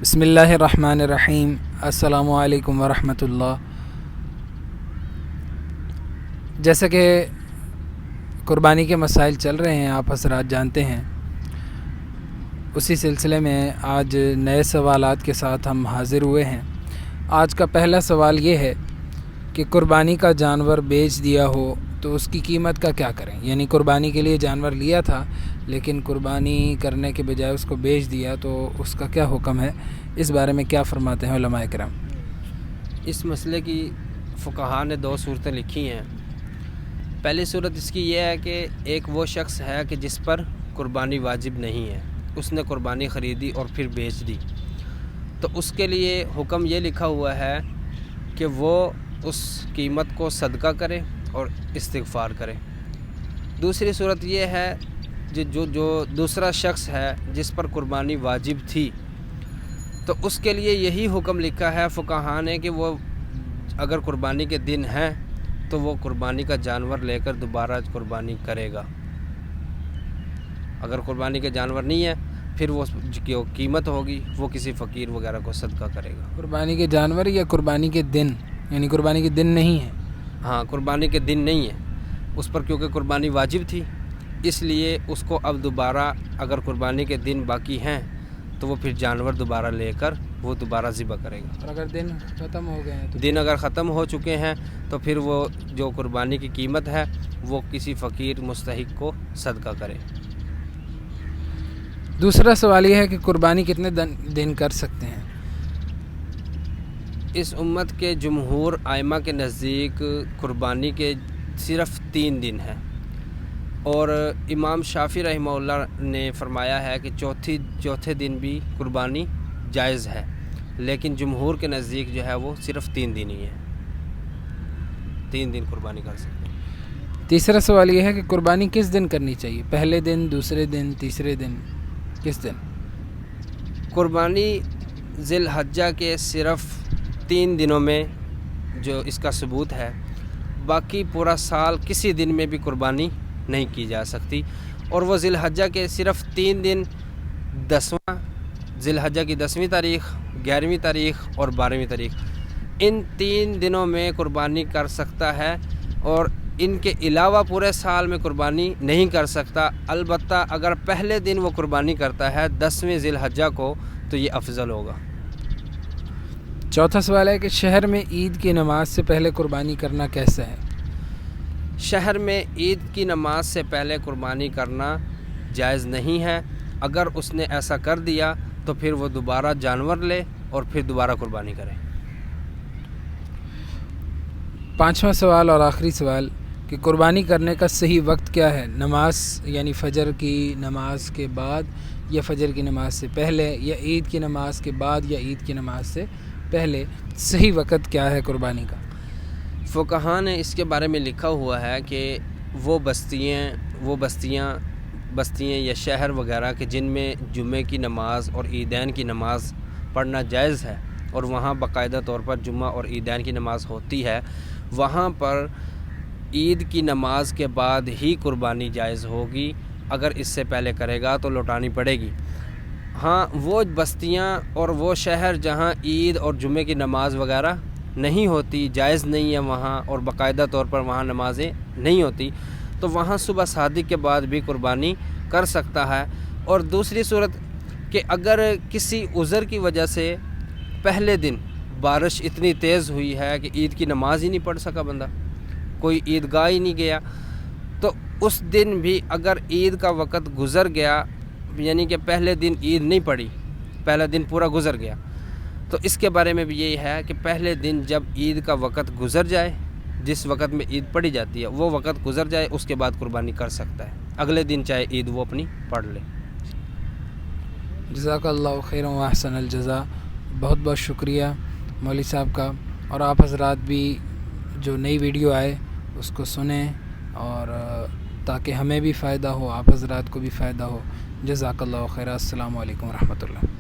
بسم اللہ الرحمن الرحیم۔ السلام علیکم ورحمۃ اللہ۔ جیسا کہ قربانی کے مسائل چل رہے ہیں، آپ حضرات جانتے ہیں، اسی سلسلے میں آج نئے سوالات کے ساتھ ہم حاضر ہوئے ہیں۔ آج کا پہلا سوال یہ ہے کہ قربانی کا جانور بیچ دیا ہو تو اس کی قیمت کا کیا کریں؟ یعنی قربانی کے لیے جانور لیا تھا لیکن قربانی کرنے کے بجائے اس کو بیچ دیا، تو اس کا کیا حکم ہے؟ اس بارے میں کیا فرماتے ہیں علماء کرام؟ اس مسئلے کی فقہاء نے دو صورتیں لکھی ہیں۔ پہلی صورت اس کی یہ ہے کہ ایک وہ شخص ہے کہ جس پر قربانی واجب نہیں ہے، اس نے قربانی خریدی اور پھر بیچ دی، تو اس کے لیے حکم یہ لکھا ہوا ہے کہ وہ اس قیمت کو صدقہ کرے اور استغفار کرے۔ دوسری صورت یہ ہے جو دوسرا شخص ہے جس پر قربانی واجب تھی، تو اس کے لیے یہی حکم لکھا ہے فقہاء نے کہ وہ اگر قربانی کے دن ہیں تو وہ قربانی کا جانور لے کر دوبارہ قربانی کرے گا۔ اگر قربانی کے جانور نہیں ہے پھر وہ جو قیمت ہوگی وہ کسی فقیر وغیرہ کو صدقہ کرے گا۔ قربانی کے جانور یا قربانی کے دن؟ یعنی قربانی کے دن نہیں ہے؟ ہاں، قربانی کے دن نہیں ہے اس پر، کیونکہ قربانی واجب تھی، اس لیے اس کو اب دوبارہ اگر قربانی کے دن باقی ہیں تو وہ پھر جانور دوبارہ لے کر وہ دوبارہ ذبح کرے گا۔ اور اگر دن ختم ہو گئے ہیں تو دن اگر ختم ہو چکے ہیں تو پھر وہ جو قربانی کی قیمت ہے وہ کسی فقیر مستحق کو صدقہ کرے۔ دوسرا سوال یہ ہے کہ قربانی کتنے دن کر سکتے ہیں؟ اس امت کے جمہور ائمہ کے نزدیک قربانی کے صرف 3 دن ہیں، اور امام شافعی رحمہ اللہ نے فرمایا ہے کہ چوتھے دن بھی قربانی جائز ہے، لیکن جمہور کے نزدیک جو ہے وہ صرف 3 دن ہی ہے، 3 دن قربانی کر سکتے ہیں۔ تیسرا سوال یہ ہے کہ قربانی کس دن کرنی چاہیے؟ پہلے دن، دوسرے دن، تیسرے دن، کس دن؟ قربانی ذی الحجہ کے صرف 3 دنوں میں جو اس کا ثبوت ہے، باقی پورا سال کسی دن میں بھی قربانی نہیں کی جا سکتی، اور وہ ذی الحجہ کے صرف 3 دن، 10واں ذی الحجہ کی 10ویں تاریخ، 11ویں تاریخ اور 12ویں تاریخ، ان 3 دنوں میں قربانی کر سکتا ہے، اور ان کے علاوہ پورے سال میں قربانی نہیں کر سکتا۔ البتہ اگر پہلے دن وہ قربانی کرتا ہے 10ویں ذی الحجہ کو تو یہ افضل ہوگا۔ چوتھا سوال ہے کہ شہر میں عید کی نماز سے پہلے قربانی کرنا کیسا ہے؟ شہر میں عید کی نماز سے پہلے قربانی کرنا جائز نہیں ہے۔ اگر اس نے ایسا کر دیا تو پھر وہ دوبارہ جانور لے اور پھر دوبارہ قربانی کرے۔ پانچواں سوال اور آخری سوال کہ قربانی کرنے کا صحیح وقت کیا ہے؟ نماز یعنی فجر کی نماز کے بعد، یا فجر کی نماز سے پہلے، یا عید کی نماز کے بعد، یا عید کی نماز سے پہلے؟ صحیح وقت کیا ہے قربانی کا؟ فقہاء نے اس کے بارے میں لکھا ہوا ہے کہ وہ بستیاں یا شہر وغیرہ کہ جن میں جمعے کی نماز اور عیدین کی نماز پڑھنا جائز ہے، اور وہاں باقاعدہ طور پر جمعہ اور عیدین کی نماز ہوتی ہے، وہاں پر عید کی نماز کے بعد ہی قربانی جائز ہوگی۔ اگر اس سے پہلے کرے گا تو لوٹانی پڑے گی۔ ہاں، وہ بستیاں اور وہ شہر جہاں عید اور جمعے کی نماز وغیرہ نہیں ہوتی، جائز نہیں ہے وہاں، اور باقاعدہ طور پر وہاں نمازیں نہیں ہوتی، تو وہاں صبح صادق کے بعد بھی قربانی کر سکتا ہے۔ اور دوسری صورت کہ اگر کسی عذر کی وجہ سے پہلے دن بارش اتنی تیز ہوئی ہے کہ عید کی نماز ہی نہیں پڑھ سکا بندہ، کوئی عیدگاہ ہی نہیں گیا، تو اس دن بھی اگر عید کا وقت گزر گیا، یعنی کہ پہلے دن عید نہیں پڑی، پہلا دن پورا گزر گیا، تو اس کے بارے میں بھی یہی ہے کہ پہلے دن جب عید کا وقت گزر جائے، جس وقت میں عید پڑھی جاتی ہے وہ وقت گزر جائے، اس کے بعد قربانی کر سکتا ہے، اگلے دن چاہے عید وہ اپنی پڑھ لے۔ جزاک اللہ خیر و احسن الجزا۔ بہت بہت شکریہ مولوی صاحب کا، اور آپ حضرات بھی جو نئی ویڈیو آئے اس کو سنیں، اور تاکہ ہمیں بھی فائدہ ہو، آپ حضرات کو بھی فائدہ ہو۔ جزاک اللہ خیر۔ السلام علیکم ورحمۃ اللہ۔